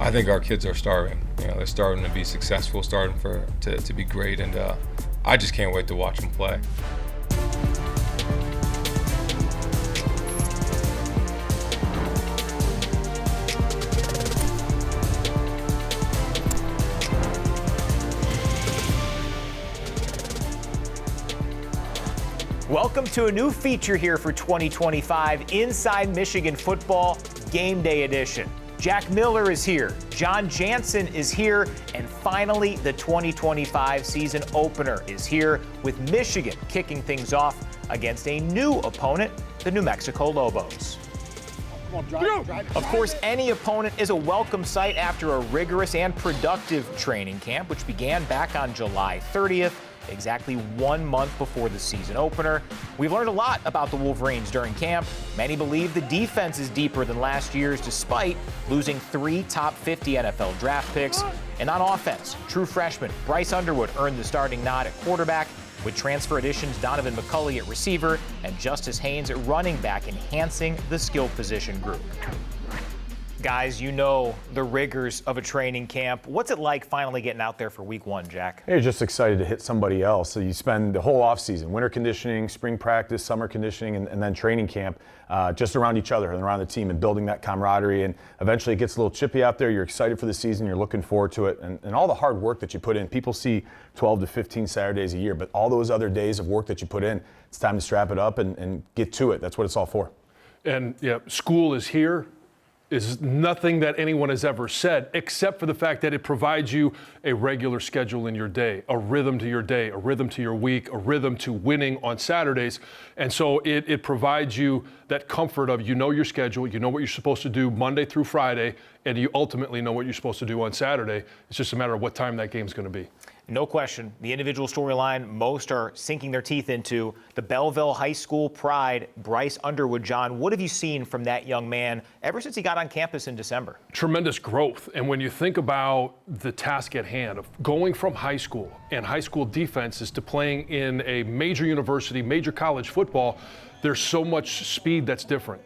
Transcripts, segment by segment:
I think our kids are starting. They're starting to be successful, starting to be great, and I just can't wait to watch them play. Welcome to a new feature here for 2025 Inside Michigan Football Game Day Edition. Jack Miller is here, John Jansen is here, and finally the 2025 season opener is here with Michigan kicking things off against a new opponent, the New Mexico Lobos. Of course, any opponent is a welcome sight after a rigorous and productive training camp, which began back on July 30th. Exactly 1 month before the season opener. We've learned a lot about the Wolverines during camp. Many believe the defense is deeper than last year's despite losing 3 top 50 NFL draft picks. And on offense, true freshman Bryce Underwood earned the starting nod at quarterback, with transfer additions Donovan McCulley at receiver and Justice Haynes at running back, enhancing the skill position group. Guys, you know the rigors of a training camp. What's it like finally getting out there for week 1, Jack? You're just excited to hit somebody else. So you spend the whole offseason, winter conditioning, spring practice, summer conditioning, and then training camp just around each other and around the team and building that camaraderie. And eventually it gets a little chippy out there. You're excited for the season. You're looking forward to it. And all the hard work that you put in. People see 12 to 15 Saturdays a year, but all those other days of work that you put in, it's time to strap it up and get to it. That's what it's all for. And yeah, school is here. Is nothing that anyone has ever said, except for the fact that it provides you a regular schedule in your day, a rhythm to your day, a rhythm to your week, a rhythm to winning on Saturdays. And so it provides you that comfort of, your schedule, you know what you're supposed to do Monday through Friday, and you ultimately know what you're supposed to do on Saturday. It's just a matter of what time that game's going to be. No question, the individual storyline most are sinking their teeth into, the Belleville High School pride, Bryce Underwood. John, what have you seen from that young man ever since he got on campus in December? Tremendous growth. And when you think about the task at hand of going from high school and high school defenses to playing in a major university, major college football, there's so much speed that's different.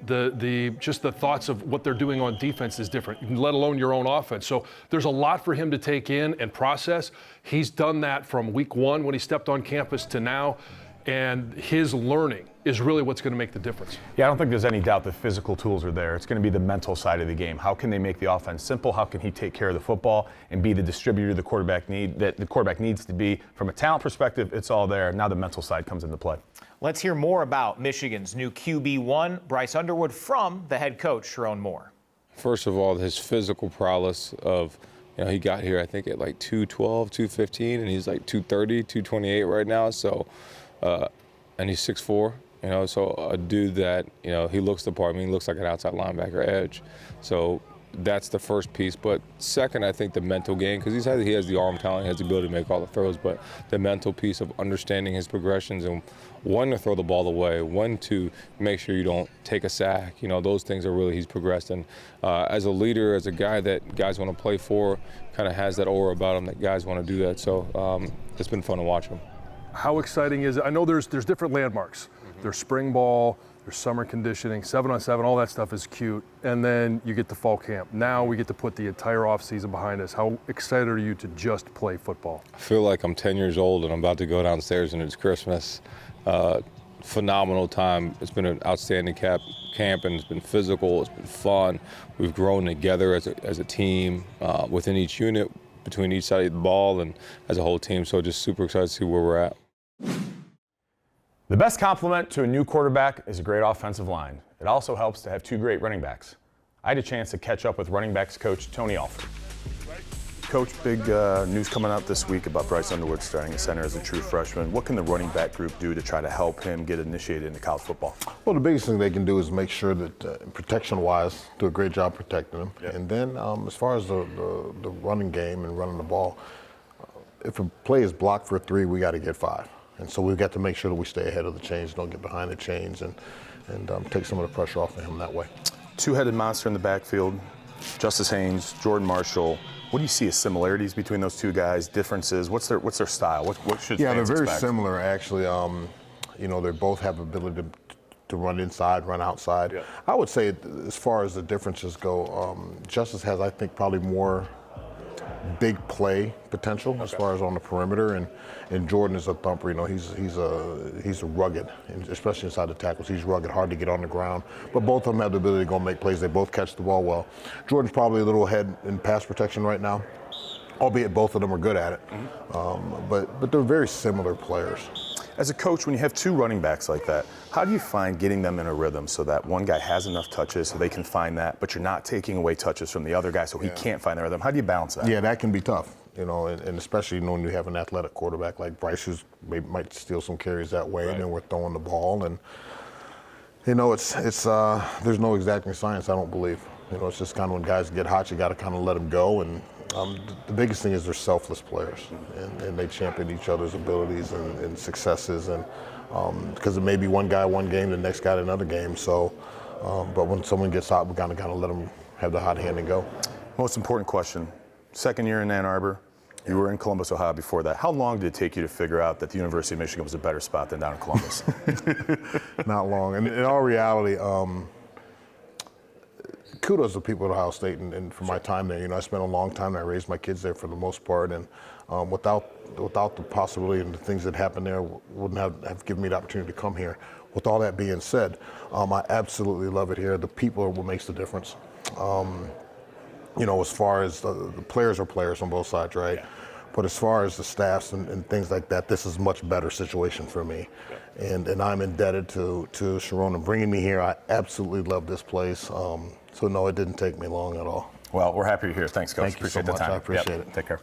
Just the thoughts of what they're doing on defense is different, let alone your own offense. So there's a lot for him to take in and process. He's done that from week 1 when he stepped on campus to now, and his learning is really what's going to make the difference. Yeah, I don't think there's any doubt the physical tools are there. It's going to be the mental side of the game. How can they make the offense simple? How can he take care of the football and be the distributor the quarterback needs to be? From a talent perspective, it's all there. Now the mental side comes into play. Let's hear more about Michigan's new QB1, Bryce Underwood, from the head coach, Sharon Moore. First of all, his physical prowess of, he got here, I think, at like 212, 215, and he's like 230, 228 right now. So, and he's 6'4", so a dude that, he looks the part. I mean, he looks like an outside linebacker edge. So that's the first piece. But second, I think the mental game, because he has the arm talent, he has the ability to make all the throws, but the mental piece of understanding his progressions and when to throw the ball away, when to make sure you don't take a sack. Those things are really, he's progressed. And as a leader, as a guy that guys want to play for, kind of has that aura about him that guys want to do that. So it's been fun to watch him. How exciting is it? I know there's different landmarks. There's spring ball, there's summer conditioning, 7-on-7, all that stuff is cute. And then you get to fall camp. Now we get to put the entire offseason behind us. How excited are you to just play football? I feel like I'm 10 years old and I'm about to go downstairs and it's Christmas. Phenomenal time. It's been an outstanding camp and it's been physical, it's been fun. We've grown together as a team within each unit, between each side of the ball and as a whole team. So just super excited to see where we're at. The best compliment to a new quarterback is a great offensive line. It also helps to have 2 great running backs. I had a chance to catch up with running backs coach Tony Alford. Coach, big news coming out this week about Bryce Underwood starting at center as a true freshman. What can the running back group do to try to help him get initiated into college football? Well, the biggest thing they can do is make sure that protection-wise, do a great job protecting him. Yep. And then as far as the running game and running the ball, if a play is blocked for 3, we got to get 5. And so we've got to make sure that we stay ahead of the chains, don't get behind the chains, and take some of the pressure off of him that way. 2-headed monster in the backfield, Justice Haynes, Jordan Marshall. What do you see as similarities between those 2 guys, differences? What's their style? What should they're fans very expect? similar, actually. They both have ability to run inside, run outside. Yeah. I would say as far as the differences go, Justice has, I think, probably more big play potential as far as on the perimeter, and Jordan is a thumper. You know, he's a rugged, and especially inside the tackles. He's rugged, hard to get on the ground. But both of them have the ability to go make plays. They both catch the ball well. Jordan's probably a little ahead in pass protection right now, albeit both of them are good at it. But they're very similar players. As a coach, when you have two running backs like that, how do you find getting them in a rhythm so that one guy has enough touches so they can find that, but you're not taking away touches from the other guy so he can't find the rhythm? How do you balance that? Yeah, that can be tough, you know, and especially when you have an athletic quarterback like Bryce, who's might steal some carries that way, and then we're throwing the ball, and you know, it's there's no exacting science, I don't believe. You know, it's just kind of when guys get hot, you got to kind of let them go, and the biggest thing is they're selfless players, and they champion each other's abilities and successes, and because it may be one guy one game, the next guy another game. So, but when someone gets hot, we kind of let them have the hot hand and go. Most important question. Second year in Ann Arbor, you were in Columbus, Ohio before that. How long did it take you to figure out that the University of Michigan was a better spot than down in Columbus? Not long. And in all reality, kudos to people at Ohio State and for my time there. You know, I spent a long time there. I raised my kids there for the most part, and without the possibility and the things that happened there, wouldn't have given me the opportunity to come here. With all that being said, I absolutely love it here. The people are what makes the difference. You know, as far as the players are players on both sides, right? Yeah. But as far as the staffs and things like that, this is a much better situation for me. Yeah. And I'm indebted to Sharon and bringing me here. I absolutely love this place. So no, it didn't take me long at all. Well, we're happy you're here. Thanks, Coach. Thank you so much. I appreciate it. Take care.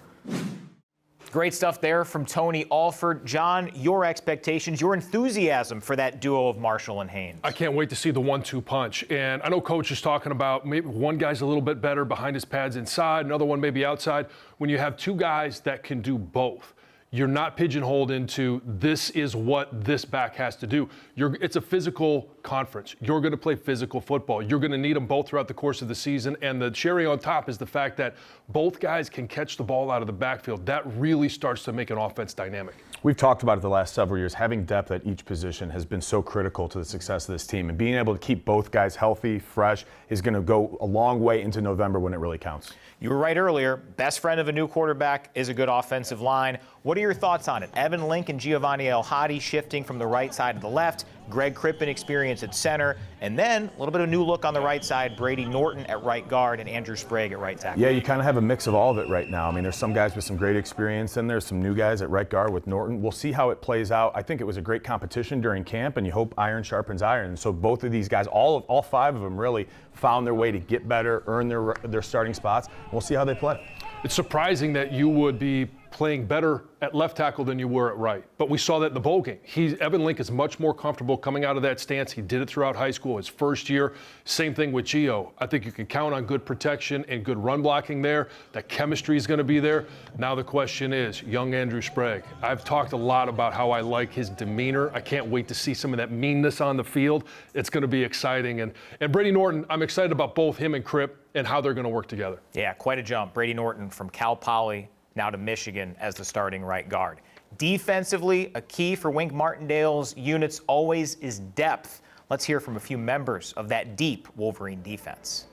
Great stuff there from Tony Alford. John, your expectations, your enthusiasm for that duo of Marshall and Haynes. I can't wait to see the 1-2 punch. And I know Coach is talking about maybe one guy's a little bit better behind his pads inside, another one maybe outside. When you have two guys that can do both, you're not pigeonholed into this is what this back has to do. It's a physical conference. You're going to play physical football. You're going to need them both throughout the course of the season. And the cherry on top is the fact that both guys can catch the ball out of the backfield. That really starts to make an offense dynamic. We've talked about it the last several years. Having depth at each position has been so critical to the success of this team. And being able to keep both guys healthy, fresh, is going to go a long way into November when it really counts. You were right earlier. Best friend of a new quarterback is a good offensive line. What are your thoughts on it? Evan Link and Giovanni El Hadi shifting from the right side to the left. Greg Crippen experience at center. And then a little bit of a new look on the right side. Brady Norton at right guard and Andrew Sprague at right tackle. Yeah, you kind of have a mix of all of it right now. I mean, there's some guys with some great experience, and there's some new guys at right guard with Norton. We'll see how it plays out. I think it was a great competition during camp, and you hope iron sharpens iron. And so both of these guys, all five of them really found their way to get better, earn their starting spots. And we'll see how they play. It's surprising that you would be playing better at left tackle than you were at right. But we saw that in the bowl game. Evan Link is much more comfortable coming out of that stance. He did it throughout high school, his first year. Same thing with Gio. I think you can count on good protection and good run blocking there. That chemistry is going to be there. Now the question is, young Andrew Sprague. I've talked a lot about how I like his demeanor. I can't wait to see some of that meanness on the field. It's going to be exciting. And Brady Norton, I'm excited about both him and Cripp and how they're going to work together. Yeah, quite a jump. Brady Norton from Cal Poly now to Michigan as the starting right guard. Defensively, a key for Wink Martindale's units always is depth. Let's hear from a few members of that deep Wolverine defense.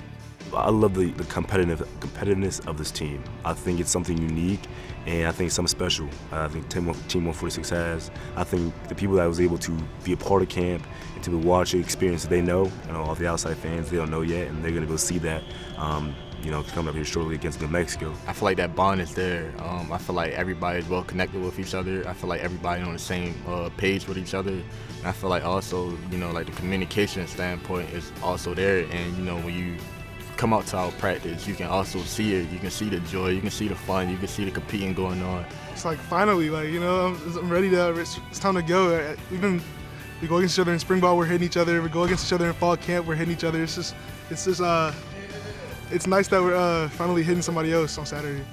I love the competitiveness of this team. I think it's something unique, and I think it's something special. I think Team 146 has. I think the people that was able to be a part of camp and to watch the experience that they know, all the outside fans, they don't know yet, and they're going to go see that. Coming up here shortly against New Mexico. I feel like that bond is there. I feel like everybody is well connected with each other. I feel like everybody on the same page with each other. And I feel like also, like the communication standpoint is also there. And, when you come out to our practice, you can also see it. You can see the joy. You can see the fun. You can see the competing going on. It's like finally, I'm ready to. It's time to go. We go against each other in spring ball. We're hitting each other. We go against each other in fall camp. We're hitting each other. It's nice that we're finally hitting somebody else on Saturday.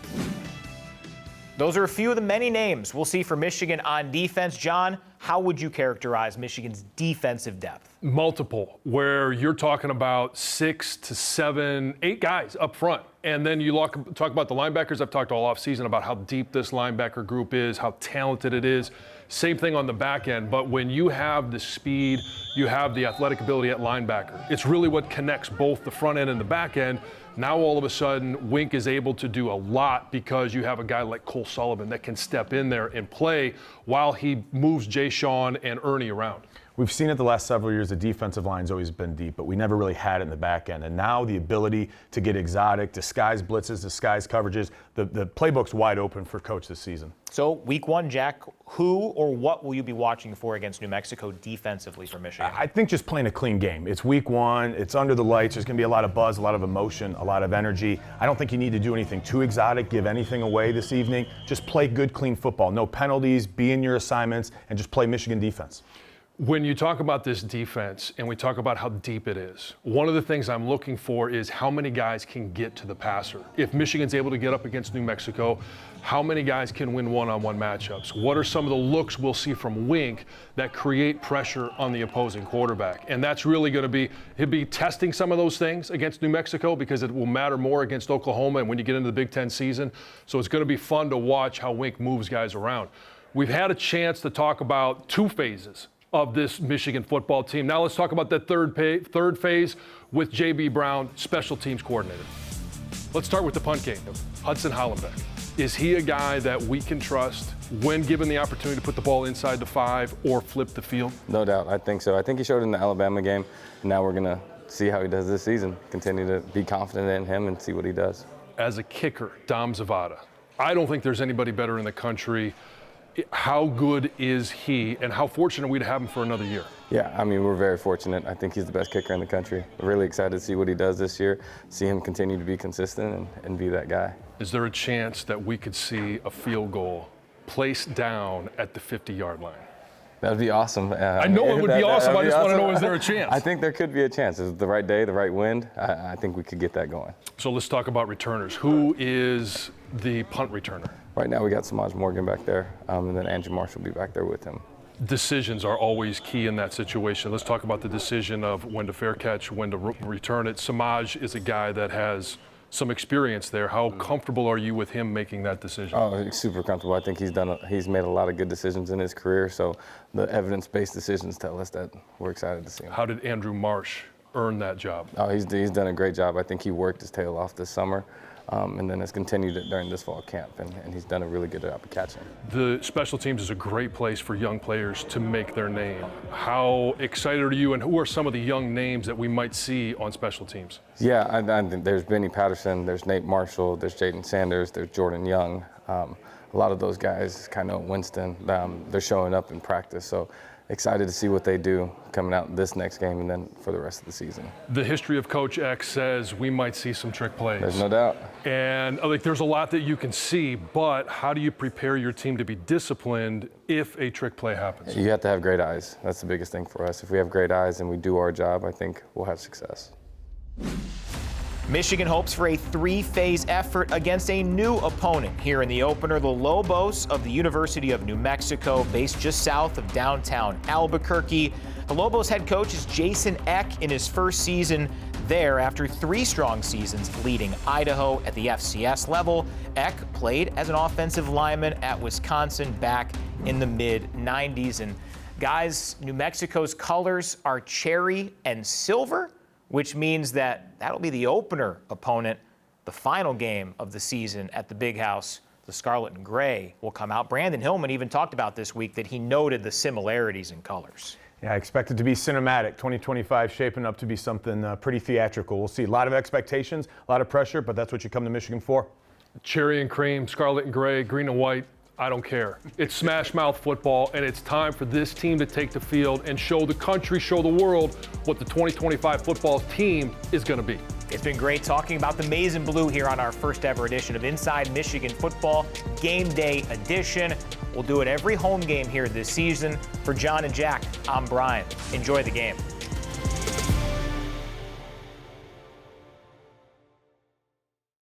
Those are a few of the many names we'll see for Michigan on defense. John, how would you characterize Michigan's defensive depth? Multiple, where you're talking about 6 to 7, 8 guys up front. And then you talk about the linebackers. I've talked all offseason about how deep this linebacker group is, how talented it is. Same thing on the back end. But when you have the speed, you have the athletic ability at linebacker. It's really what connects both the front end and the back end. Now all of a sudden, Wink is able to do a lot because you have a guy like Cole Sullivan that can step in there and play while he moves Jay Sean and Ernie around. We've seen it the last several years, the defensive line's always been deep, but we never really had it in the back end. And now the ability to get exotic, disguise blitzes, disguise coverages, the playbook's wide open for Coach this season. So week 1, Jack, who or what will you be watching for against New Mexico defensively for Michigan? I think just playing a clean game. It's week 1, it's under the lights, there's going to be a lot of buzz, a lot of emotion, a lot of energy. I don't think you need to do anything too exotic, give anything away this evening. Just play good, clean football. No penalties, be in your assignments, and just play Michigan defense. When you talk about this defense and we talk about how deep it is, one of the things I'm looking for is how many guys can get to the passer. If Michigan's able to get up against New Mexico, how many guys can win one-on-one matchups? What are some of the looks we'll see from Wink that create pressure on the opposing quarterback? And that's really going to be, he'll be testing some of those things against New Mexico because it will matter more against Oklahoma and when you get into the Big Ten season. So it's going to be fun to watch how Wink moves guys around. We've had a chance to talk about 2 phases of this Michigan football team. Now let's talk about that third phase with J.B. Brown, special teams coordinator. Let's start with the punt game. Hudson Hollenbeck. Is he a guy that we can trust when given the opportunity to put the ball inside the 5 or flip the field? No doubt, I think so. I think he showed in the Alabama game, and now we're going to see how he does this season. Continue to be confident in him and see what he does. As a kicker, Dom Zavada. I don't think there's anybody better in the country. How good is he, and how fortunate are we to have him for another year? Yeah, I mean, we're very fortunate. I think he's the best kicker in the country. We're really excited to see what he does this year, see him continue to be consistent and be that guy. Is there a chance that we could see a field goal placed down at the 50-yard line? That would be awesome. I know it would be awesome. I just want to know, is there a chance? I think there could be a chance. It's the right day, the right wind. I think we could get that going. So let's talk about returners. Who is the punt returner? Right now we got Samaj Morgan back there, and then Andrew Marshall will be back there with him. Decisions are always key in that situation. Let's talk about the decision of when to fair catch, when to return it. Samaj is a guy that has some experience there. How comfortable are you with him making that decision? Oh, super comfortable. I think he's made a lot of good decisions in his career, so the evidence-based decisions tell us that we're excited to see him. How did Andrew Marsh earn that job? Oh, he's done a great job. I think he worked his tail off this summer. And then has continued it during this fall camp, and he's done a really good job of catching. The special teams is a great place for young players to make their name. How excited are you, and who are some of the young names that we might see on special teams? Yeah, I think there's Benny Patterson, there's Nate Marshall, there's Jaden Sanders, there's Jordan Young. A lot of those guys, kind of Winston, they're showing up in practice. So excited to see what they do coming out this next game and then for the rest of the season. The history of Coach X says we might see some trick plays. There's no doubt. And like, there's a lot that you can see, but how do you prepare your team to be disciplined if a trick play happens? You have to have great eyes. That's the biggest thing for us. If we have great eyes and we do our job, I think we'll have success. Michigan hopes for a 3-phase effort against a new opponent here in the opener, the Lobos of the University of New Mexico, based just south of downtown Albuquerque. The Lobos head coach is Jason Eck in his first season there after 3 strong seasons leading Idaho at the FCS level. Eck played as an offensive lineman at Wisconsin back in the mid-90s. And guys, New Mexico's colors are cherry and silver, which means that'll be the opener opponent. The final game of the season at the Big House, the Scarlet and Gray, will come out. Brandon Hillman even talked about this week that he noted the similarities in colors. Yeah, I expect it to be cinematic. 2025 shaping up to be something pretty theatrical. We'll see a lot of expectations, a lot of pressure, but that's what you come to Michigan for. Cherry and cream, scarlet and gray, green and white. I don't care. It's smash mouth football, and it's time for this team to take the field and show the country, show the world what the 2025 football team is going to be. It's been great talking about the maize and blue here on our first ever edition of Inside Michigan Football, Game Day Edition. We'll do it every home game here this season. For John and Jack, I'm Brian. Enjoy the game.